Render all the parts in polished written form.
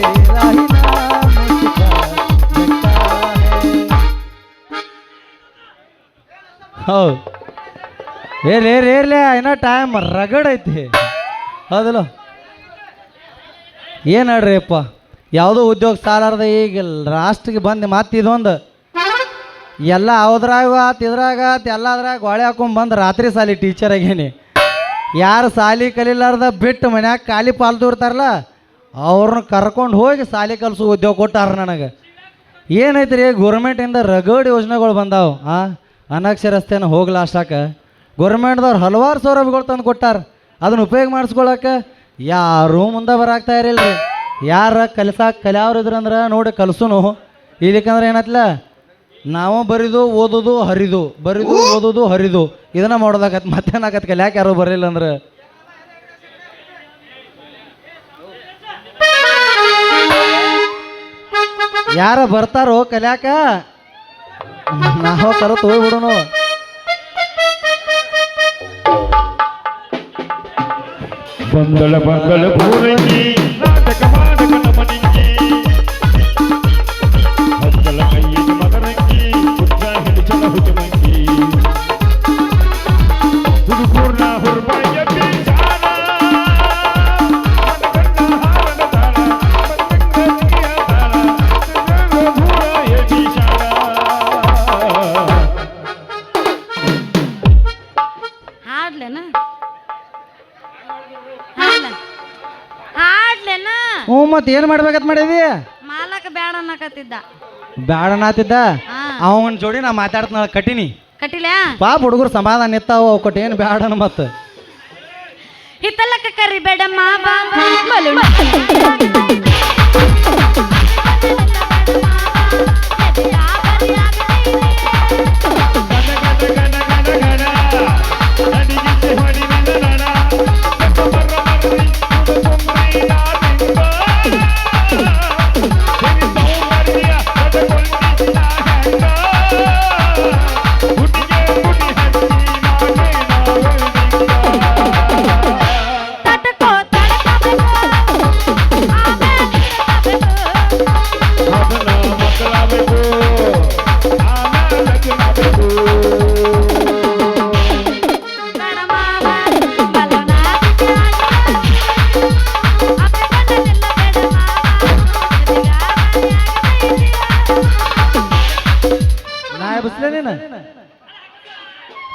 राही नाम उसका जगता है। ಹೌದು ಏರ್ಲೆ ಏನೋ ಟೈಮ್ ರಗಡ್ ಐತಿ ಹೌದಲ್ಲ. ಏನು ಹೇಳ್ರಿ ಅಪ್ಪ, ಯಾವುದೋ ಉದ್ಯೋಗ ಸಾಲಾರ್ದ ಈಗ ರಾಷ್ಟ್ರಕ್ಕೆ ಬಂದು ಮತ್ತೆ ಇದೊಂದು ಎಲ್ಲ ಅವ್ದ್ರಾಗ ಆತು ಇದ್ರಾಗ ಆತು ಎಲ್ಲದ್ರಾಗ ಗೋಳೆ ಹಾಕೊಂಡ್ ಬಂದು ರಾತ್ರಿ ಸಾಲಿ ಟೀಚರ್ ಆಗೇನಿ. ಯಾರು ಸಾಲಿ ಕಲಿಲಾರ್ದ ಬಿಟ್ಟು ಮನ್ಯಾಗ ಖಾಲಿ ಪಾಲ್ತು ಇರ್ತಾರಲ್ಲ ಅವ್ರನ್ನ ಕರ್ಕೊಂಡು ಹೋಗಿ ಸಾಲಿ ಕಲಿಸೋ ಉದ್ಯೋಗ ಕೊಟ್ಟಾರ ನನಗೆ. ಏನೈತಿ ರೀ ಗೋರ್ಮೆಂಟಿಂದ ರಗಡ್ ಯೋಜನೆಗಳು ಬಂದಾವು. ಅನಕ್ಷರಸ್ಥೆನ ಹೋಗ್ಲಾಸಾಕ ಗೋರ್ಮೆಂಟ್ದವ್ರು ಹಲವಾರು ಸೌಲಭ್ಯಗಳು ತಂದು ಕೊಟ್ಟಾರ. ಅದನ್ನ ಉಪಯೋಗ ಮಾಡಿಸ್ಕೊಳಕ್ಕೆ ಯಾರೂ ಮುಂದೆ ಬರಾಕ್ತಾ ಇರಲಿಲ್ಲ ರೀ. ಯಾರ ಕಲಿಯವ್ರು ಇದ್ರಂದ್ರೆ ನೋಡಿ ಕಲಿಸೋನು. ಇಲ್ಲಿಕಂದ್ರೆ ಏನತ್ಲ ನಾವು ಬರಿದು ಓದೋದು ಹರಿದು ಬರಿದು ಓದೋದು ಹರಿದು ಇದನ್ನ ಮಾಡೋದಾಗತ್ತೆ. ಮತ್ತೇನಾಗತ್ತೆ ಕಲಿಯಾಕೆ ಯಾರು ಬರಲಿಲ್ಲ ಅಂದ್ರೆ. ಯಾರ ಬರ್ತಾರೋ ಕಲಿಯಾಕ ನಾವು ಕಲಿತು ಹೋಗ್ಬಿಡೋನು. ಬಂದಳ ಬಂದಳ ಪೂರಂಗಿ ನಾಟಕ ಮಾಡಕನ ಮನಿಂಗಿ ಹತ್ತಲ ಕೈಯಿನ ಮದರಂಗಿ ಉದ್ದ ಹಿಡಿಚಲ ಹುಜಮಂಗಿ ಹುಡುಗೂರ್ನ ಹುರ್ಬಾಯ ಬೀಜಾನ ಮನಗಣ್ಣ ಹಾರನ ತಾಳ ಬಂದಂಗ ತಾಳ ಭೂರಾಯ ಬೀಜಾನ. ಹಾಡ್ಲೇನ ಹ್ಞೂ ಮತ್ತೆ ಏನು ಮಾಡ್ಬೇಕಂತ ಮಾಡಿದಿ? ಮಾಲಕ ಬ್ಯಾಡ ಅನ್ನಕತ್ತಿದ್ದ. ಬ್ಯಾಡ ಅನ್ನತ್ತಿದ್ದ ಅವನ ಜೋಡಿ ನಾ ಮಾತಾಡ್ತ ಕಟ್ಟಿನಿ ಕಟ್ಟಿಲ ಪಾಪ ಹುಡುಗರು ಸಮಾಧಾನ ಇರ್ತಾವ ಅವು ಕೊಟ್ಟು ಏನು ಬ್ಯಾಡನ ಮತ್ತೆ ಹಿತ್ತಲಕ್ಕ ಕರಿಬೇಡಮ್ಮ ಬಲು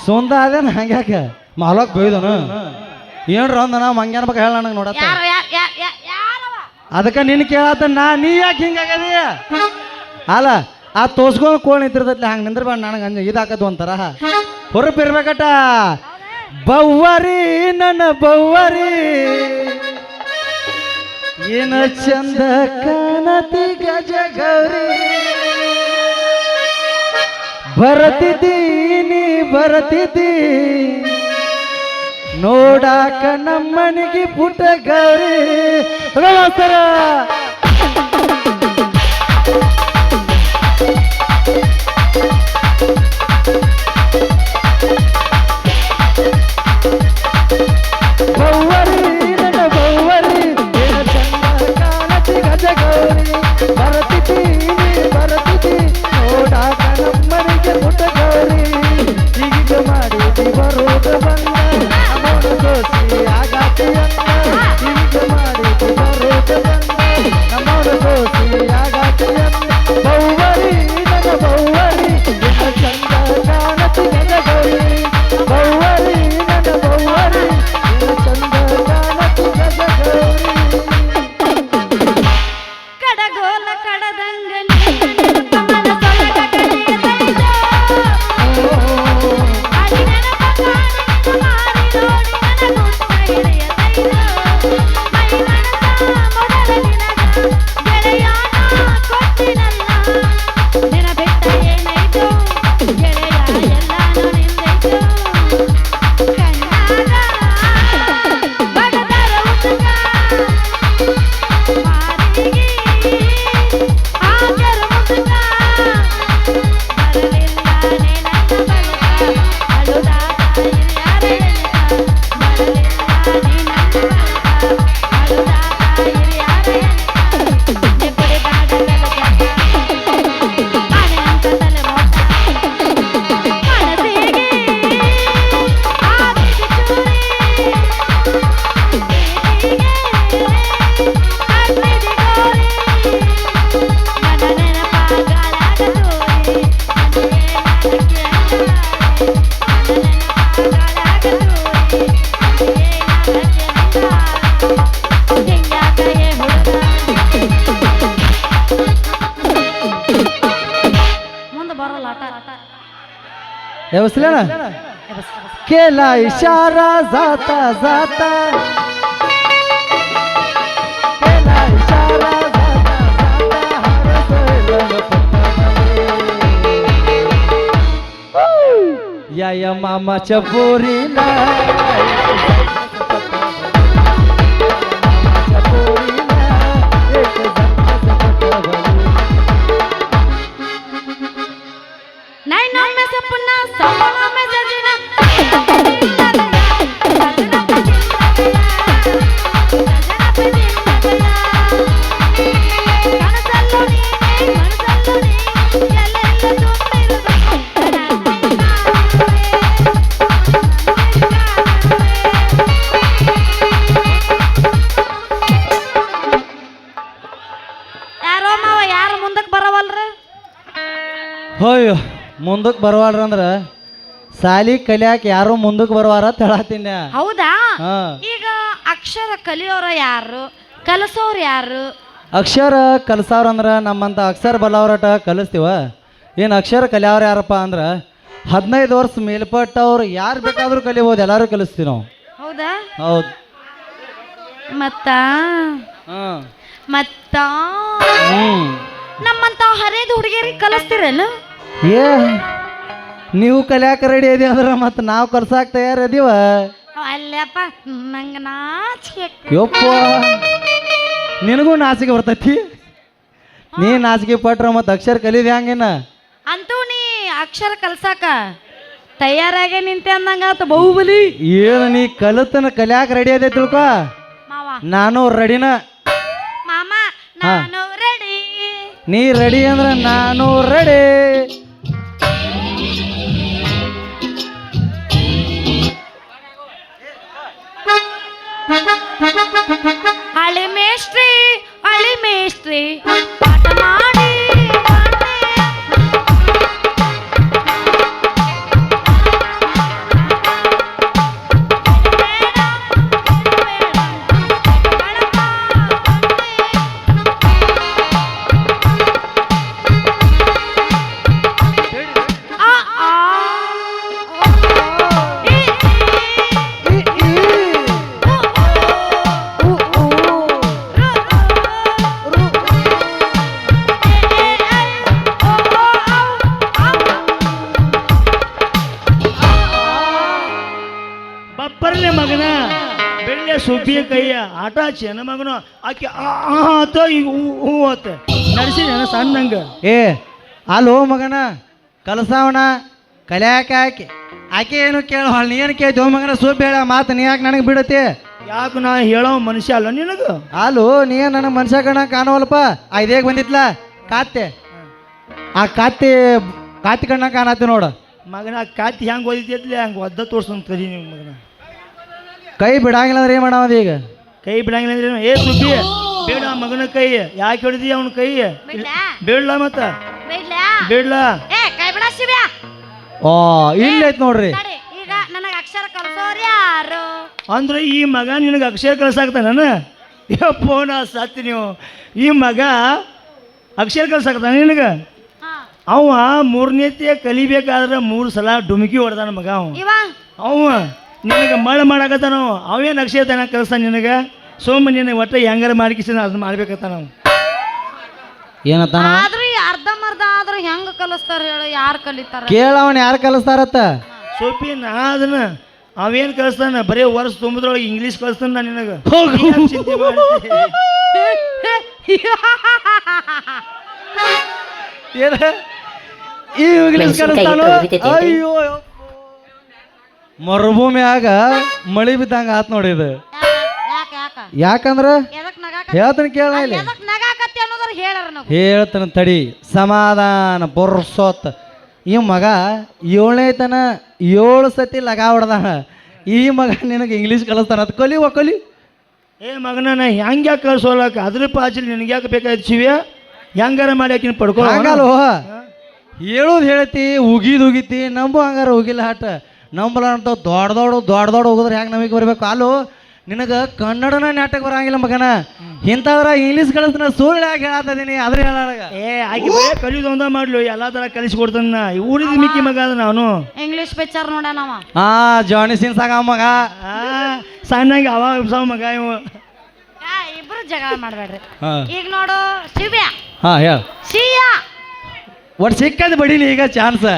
ಸೊಂದ ಅದೇನ ಹಂಗ್ಯಾಕ ಮಾಲಕ್ ಬೈದನು ಏನ್ರ ಅಂದ ನಾ ಮಂಗ್ಯಾನ ಬಗ್ಗೆ ಹೇಳ ನನಗೆ ನೋಡತ್ತ. ಅದಕ್ಕೆ ನಿನ್ನ ಕೇಳತ್ತ ನೀ ಯಾಕೆ ಹಿಂಗಾಗದಿ ಅಲ್ಲ ಆ ತೋರ್ಸ್ಕೊಂಡು ಕೋಣ್ ನಿಂತಿರ್ತೈತಿ ಹಂಗೆ ನಿಂದ್ರಬೇಡ ನನಗೆ ಹಂಗೆ ಇದಾಕದು ಒಂಥರ ಹೊರಪಿರ್ಬೇಕಟ. ಬವ್ವರಿ ನನ್ನ ಬವ್ವರಿ ಏನ ಚಂದ ಕಾಣತಿ ಗಜ ಗೌರಿ ಬರತಿದ್ದೀನಿ ಬರತಿದ್ದಿ ನೋಡಾಕ ನಮ್ಮನಿಗೆ ಪುಟ್ಟ ಗೌರಿ ಸರ ಬವ್ವರಿ ನನ್ನ ಬವ್ವರಿ ಏನ ಚಂದ ಕಾಣತಿ ಗಜ ಗೌರಿ ಬರತಿದ್ದೀನಿ ಬರತಿದ್ದಿ ನೋಡಾಕ ನಮ್ಮನಿಗೆ ಪುಟ್ಟ ಗೌರಿ ಈಗ ಮಾಡಿದಿ ಬರೋದ ಬಂದ ಅಮೋನ ದೋಸಿ ಆಗಾತಿ ಅಂದ ಈಗ ಮಾಡಿದಿ ಬರೋದ ಬಂದ व्यवस्थित ना केला इशारा जाता जाता केला इशारा जाता जाता या मामाच्या पोरीला नैनों में सपना सपनों में सजना ಯಾರೋ ಮಾವ ಯಾರು ಮುಂದಕ್ಕೆ ಬರವಲ್ರ ಹೋಯ್ ಮುಂದಕ್ಕೆ ಬರವಾಡ್ರ ಅಂದ್ರ ಸಾಲಿ ಕಲಿಯಾಕ ಯಾರು ಮುಂದಕ್ಕೆ ಬರವಾರ ಹೇಳತ್ತೀನಿ. ಹೌದಾ ಹಾ ಈಗ ಅಕ್ಷರ ಕಲಿಯೋರ ಯಾರು ಕಲಿಸೋರು ಯಾರು ಅಕ್ಷರ ಕಲ್ಸವ್ರ ಅಂದ್ರ ನಮ್ಮಂತ ಅಕ್ಷರ ಬಲ್ಲವ್ರಟ ಕಲಿಸ್ತೀವ. ಏನು ಅಕ್ಷರ ಕಲಿಯವ್ರ ಯಾರಪ್ಪ ಅಂದ್ರ 15 ವರ್ಷ ಮೇಲ್ಪಟ್ಟವ್ರು ಯಾರು ಬೇಕಾದ್ರೂ ಕಲಿಬೋದು, ಎಲ್ಲರೂ ಕಲಿಸ್ತೀವಿ ನಾವು. ಹೌದಾ ಹೌದು. ಮತ್ತ ಹಾಂ ಮತ್ತ ಹ್ಞೂ ನಮ್ಮಂತ ಹರಿಯದ ಹುಡುಗಿಯರಿಗೆ ಕಲಿಸ್ತಿರಲ್ಲ ಏ ನೀವು ಕಲಿಯಾಕ ರೆಡಿ ಇದೀವಿ ಅಂದ್ರೆ ಮತ್ತೆ ನಾವು ಕಲ್ಸಾಕ ತಯಾರು ಇದೀವ. ಅಲ್ಲಪ್ಪ ನಂಗೆ ನಾಚಿಕೆ ಯಪ್ಪ ನಿನಗೂ ನಾಚಿಕೆ ಬರ್ತೈತಿ. ನೀ ನಾಚಿಕೆ ಪಟ್ರ ಮತ್ತೆ ಅಕ್ಷರ ಕಲಿದೆ ಹಂಗೇನ. ಅಂತೂ ನೀ ಅಕ್ಷರ ಕಲ್ಸಾಕ ತಯಾರಾಗೆ ನಿಂತೆ ಅಂದಂಗಾತ ಬಾಹುಬಲಿ. ಏನು ನೀ ಕಲಿತನ ಕಲಿಯಾಕ ರೆಡಿ ಅದೇ ತಿಳ್ಕೊ. ಮಾವ ನಾನು ರೆಡಿನ. ಮಾಮ ನಾನು ರೆಡಿ. ನೀ ರೆಡಿ ಅಂದ್ರೆ ನಾನು ರೆಡಿ. ಅಳಿ ಮೇಸ್ಟ್ರಿ ಪಾಠ ಮಾಡಿ ಬಪ್ಪರ್ಲೆ ಮಗನ ಬೆಳ್ಳೆ ಸುಬ್ಬಿಯ ಕೈಯ ಆಟ ಚೆನ್ನ ಮಗನ ಆಕೆ ಆತ ಈಗ ಹೂ ಆತ ನಡೆಸಿ ಜನ ಸಣ್ಣಂಗ ಏ ಅಲ್ಲೋ ಮಗನ ಕಲಸಾವಣ ಕಲಿಯಾಕ ಆಕೆ ಏನು ಕೇಳ ನೀ ಏನು ಕೇಳ್ತೀವ ಮಗನ ಸೂಪ್ ಹೇಳ ಮಾತು ನೀ ಯಾಕೆ ನನಗೆ ಬಿಡತಿ. ಯಾಕೆ ನಾ ಹೇಳೋ ಮನುಷ್ಯ ಅಲ್ಲ ನಿನಗ ಅಲ್ಲೋ ನೀ ನನ್ನ ಮನುಷ್ಯ ಕಣ ಕಾಣವಲ್ಪ. ಇದೇಗ ಬಂದಿತ್ಲ ಕಾತೆ ಆ ಕಾತಿ ಕಣ್ಣ ಕಾಣತಿ ನೋಡ ಮಗನ ಕಾತಿ ಹೆಂಗೆ ಓದಿದ್ಲೆ ಹಂಗೆ ಒದ್ದ ತೋರ್ಸಂತ ಕರಿ ನೀವು ಮಗನ ಕೈ ಬಿಡಂಗಿಲ್ಲ ಅಂದ್ರೆ ಏನು ಮಾಡಾವದು ಈಗ. ಕೈ ಬಿಡಂಗಿಲ್ಲ ಅಂದ್ರೆ ಏ ಸುಬ್ಬಿ ಬೇಡ ಮಗನ ಕೈ ಯಾಕೆ ಹಿಡಿದಿ ಅವನ ಕೈ ಬೇಡಲ್ಲ ಮತ್ತ ಬೇಡಲ್ಲ ಕೈ ಬಿಡ ಶಿವ್ಯಾ. ಓ ಇಲ್ಲೈತ್ ನೋಡ್ರಿ. ತಡಿ, ಈಗ ನನಗೆ ಅಕ್ಷರ ಕಲಿಸೋರು ಯಾರು ಅಂದ್ರೆ ಈ ಮಗ ನಿನಗೆ ಅಕ್ಷರ ಕಳ್ಸಾಕ್ತಾನ. ಯಪ್ಪೋ ನಾ ಸತ್ತಿ ನೀವು ಈ ಮಗ ಅಕ್ಷರ ಕಳ್ಸಾಕ್ತಾನ ನಿನಗೆ. ಹಾ. ಅವ 3ನೇತೆ ಕಲಿಬೇಕಾದ್ರೆ 3 ಸಲ ಡುಮಕಿ ಹೊಡೆದಾನ ಮಗ ಅವ ನಿನಗೆ ಮಳೆ ಮಾಡಾಕತ್ತಾನ. ಅವೇನು ಅಕ್ಷರ ತನ ಕಲಿಸ್ತಾನ ನಿನಗೆ. ಸೋಮ ನಿನಗೆ ಒಟ್ಟು ಹೆಂಗಾರ ಮಾಡಿಕಿಸಿ ಅದನ್ನ ಮಾಡ್ಬೇಕತ್ತ ನಾವು ಏನತ್ತಾನ ಆದ್ರೂ ಅರ್ಧಂಬರ್ಧ ಆದ್ರೂ ಹೆಂಗ ಕಲಿಸ್ತಾರ ಹೇಳು ಯಾರು ಕಲಿತಾರ ಕೇಳವನ್ ಯಾರು ಕಲಿಸ್ತಾರತ್ತ. ಸೋಪಿ ನಾ ಅದನ್ನ ಅವೇನು ಕಲಿಸ್ತಾನ ಬರೀ ವರ್ಷ ತುಂಬಿದ್ರೊಳಗೆ ಇಂಗ್ಲೀಷ್ ಕಲಿಸ್ತಾನ ನಾ ನಿನಗೆ. ಚಿಂತೆ ಮಾಡಿ ಏನ ಈ ಇಂಗ್ಲೀಷ್ ಕಲಿಸ್ತಾನು. ಅಯ್ಯೋ ಮರುಭೂಮಿಯಾಗ ಮಳಿ ಬಿದ್ದಂಗ ಆತ್ ನೋಡಿ ಇದು. ಯಾಕ ಯಾಕ ಯಾಕಂದ್ರ ಎದಕ್ ಹೇಳ್ತಾನೆ ಕೇಳ ಇಲ್ಲಿ ನಗಾಕತ್ತಿ ಅನ್ನೋದ್ರ ಹೇಳಾರ ನಾವು ಹೇಳ್ತಾನ ತಡಿ ಸಮಾಧಾನ ಬರ್ಸೋತ್. ಈ ಮಗ 7ನೇ ತನ 7 ಸತಿ ಲಗಾ ಹೊಡ್ದಾನ. ಈ ಮಗ ನಿನಗೆ ಇಂಗ್ಲೀಷ್ ಕಲಿಸ್ತಾನ ಅದು ಕಲಿ ಕಲಿ. ಏ ಮಗನ ನಾ ಹೆಂಗೆ ಯಾಕೆ ಕಳ್ಸೋಲಕ್ಕ ಅದ್ರ ಪಾಚಲಿ ನಿನಗೆ ಯಾಕೆ ಬೇಕಾಯ್ತು ಶಿವ್ಯ ಹೆಂಗಾರ ಮಾಡಿ ಯಾಕಿನ ಪಡ್ಕೊ ಹಂಗಲ್ವ ಹೇಳೋದು ಹೇಳ್ತಿ ಉಗಿತಿ ನಂಬು ಹಂಗಾರ ಹೋಗಿಲ್ಲ ಹಾಟ ನಂಬಲ್ಲ ಅಂತ ದೊಡ್ಡ ಹೋಗಿದ್ರೆ ಹೆಂಗೆ ನಮಗೆ ಬರ್ಬೇಕು. ಅಲ್ಲೋ ನಿನಗ ಕನ್ನಡನ ನಾಟಕ ಬರಂಗಿಲ್ಲ ಮಗನ ಇಂಥದ್ರ ಇಂಗ್ಲೀಷ್ ಕಳಿಸ್ತಾನ ಸುಳ್ಳು ಹೇಳತ್ತದೀನಿ ಅದ್ರ ಹೇಳಾಗ ಆಕಿ ಬರೀ ಕಲಿಯೋದು ಒಂದ ಮಾಡ್ಲು ಎಲ್ಲಾ ತರ ಕಲಿಸ್ಕೊಡ್ತಾನ ಊರಿದ ಮಿಕ್ಕಿ ಮಗ ಅದ ನಾನು ಇಂಗ್ಲಿಷ್ ಪಿಕ್ಚರ್ ನೋಡ್ಯಾನವ. ಹಾ ಜಾನಿ ಸಿನ್ ಸಾಗ ಮಗ ಸಣ್ಣಂಗೆ ಅವಾಗ ಮಗ ಇವ ಇಬ್ರು ಜಗಳ ಮಾಡ್ಬೇಡ್ರಿ. ಹಾ ಈಗ ನೋಡು ಶಿವ್ಯ ಹಾ ಹೇಳ ಶಿಯ ಒಟ್ಟು ಸಿಕ್ಕದ್ ಬಡಿಲಿ ಈಗ ಚಾನ್ಸ್.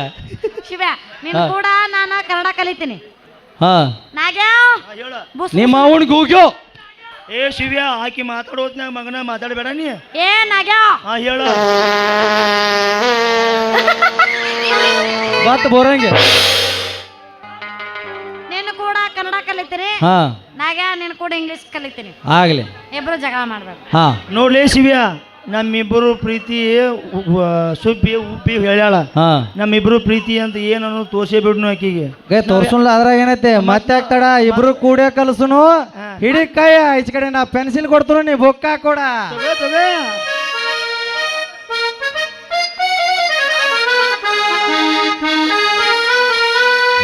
ಶಿವ್ಯ ನಿನ್ ಕೂಡ ನಾನು ಕನ್ನಡ ಕಲಿತೀನಿ. ಹಾ ನಾಗ್ಯಾವ್ ನಿಮ್ಮ ಅವನ್ ಗೂಗ್ಯೋ ಏ ಶಿವ್ಯ ಆಕಿ ಮಾತಾಡೋತ್ನಾಗ ಮಗನ ಮಾತಾಡಬೇಡ ನೀ. ಏ ನಾಗ್ಯಾವ್ ಹಾ ಹೇಳು ಮತ್ ಬೋರಂಗೆ ನೀನು ಕೂಡ ಕನ್ನಡ ಕಲಿತೀನಿ. ಹಾ ನಾಗ್ಯಾ ನೀನು ಕೂಡ ಇಂಗ್ಲಿಷ್ ಕಲಿತೀನಿ. ಆಗ್ಲಿ ಇಬ್ರು ಜಗಳ ಮಾಡ್ಬೇಕು. ಹಾ ನೋಡ್ಲೇ ಶಿವ್ಯ ನಮ್ಮಿಬ್ಬರು ಪ್ರೀತಿ ಸುಬ್ಬಿ ಉಬ್ಬಿ ಹೇಳ್ಯಾಳ. ಹಾ ನಮ್ಮಿಬ್ರು ಪ್ರೀತಿ ಅಂತ ಏನನ್ನು ತೋರ್ಸೇ ಬಿಡ್ನು ಆಕಿಗೆ. ತೋರ್ಸುನ್ಲ ಅದ್ರಾಗ ಏನೈತೆ ಮತ್ತೆ ಆಗ್ತಾಡ ಇಬ್ರು ಕೂಡೇ ಕಲ್ಸುನು ಹಿಡಿ ಕೈ ಈಚ ಕಡೆ ನಾ ಪೆನ್ಸಿಲ್ ಕೊಡ್ತನು ನೀ ಬುಕ್ಕ ಕೊಡ.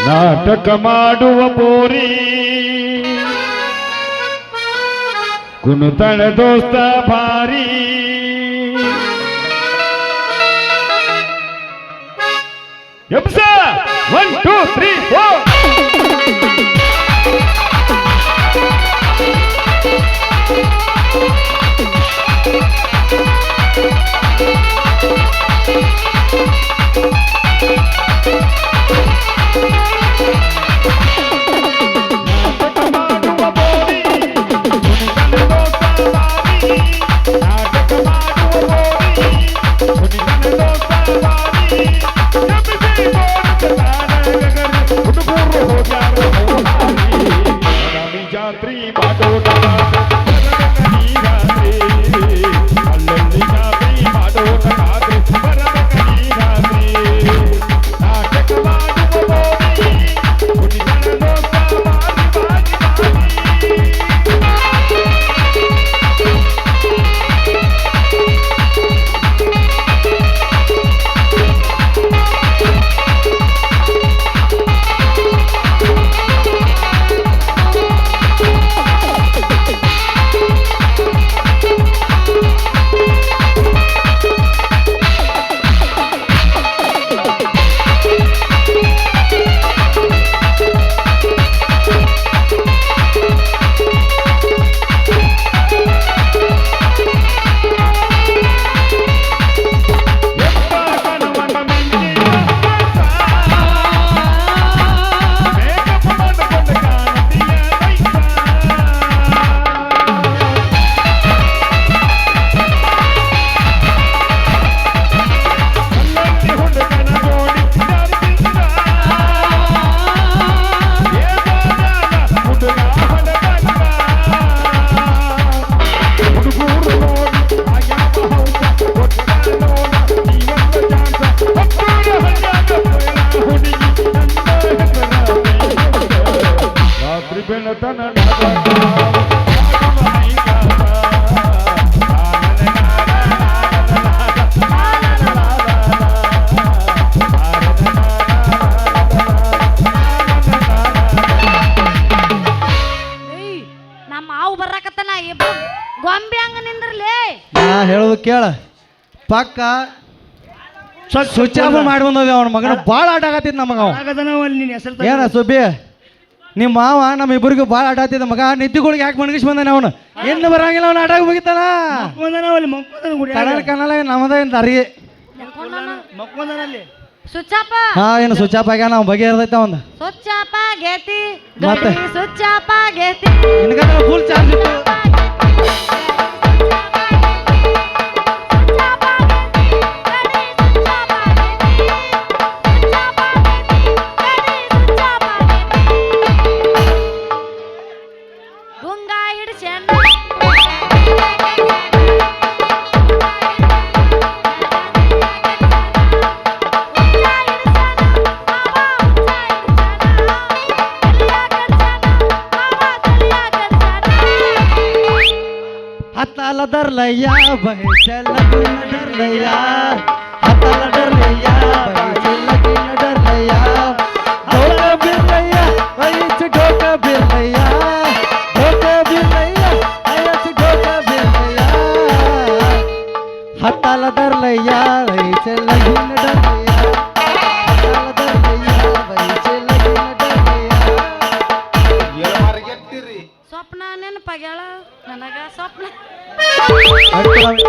ನಾಟಕ ಮಾಡುವ ಪೋರಿ ಕುಣುತಳ ದೋಸ್ತ ಭಾರಿ ಎಬ್ಸ 1 2 3 4 ಜಾತ್ರಿ ಮಾಡೋಣ ಅಲ್ಲಲ್ಲಿ ಜಾತ್ರಿ ಮಾಡೋಣ ನಾಟಕ ಮಾಡುವ ಹೇಳೋದು ಕೇಳ ಪಕ್ಕ ಸ್ವಿಚ್ ಆಫ್ ಮಾಡಿ ಬಂದದ ಅವನ ಮಗನ ಭಾಳ ಆಟ ಆಗತ್ತಿದ್ ನಮಗ ಏನ ಸುಬ್ಬಿ ನಿಮ್ಮ ಮಾವ ನಮ್ಮ ಇಬ್ಬರಿಗೂ ಭಾಳ ಆಟ ಆತಿದ್ದ ಮಗ ನಿದ್ದಿಗಳಿಗೆ ಯಾಕೆ ಮಣಗಿಸಿ ಬಂದಾನೆ ಅವನು ಏನು ಬರಂಗಿಲ್ಲ ಅವನು ಆಟ ಮುಗಿತಾನ ಕನಲ ನಮ್ಮದ ದಾರಿ ಸುಚ್ಚಾಪ ಹಾ ಏನು ಸ್ವಿಚ್ ಆಫ್ ಆಗ್ಯಾನ ನಾವು ಬಗೆಹರ್ದೈತ ಒಂದು ಸುಚ್ಚಾಪ ಗೇತಿ ಮತ್ತೆ ಸುಚ್ಚಾಪ ಗೇತಿ ನಿನಗ ಫುಲ್ ಚಾರ್ಜ್ ಇತ್ತು हताला डरलैया बहे चल लगी न डरलैया हताला डरलैया बहे चल लगी न डरलैया ढोका बिरलैया वही ढोका बिरलैया ढोका ಆಗ್ಯಾಳ ನನಗ ಸ್ವಪ್ನ ಆಯ್ತು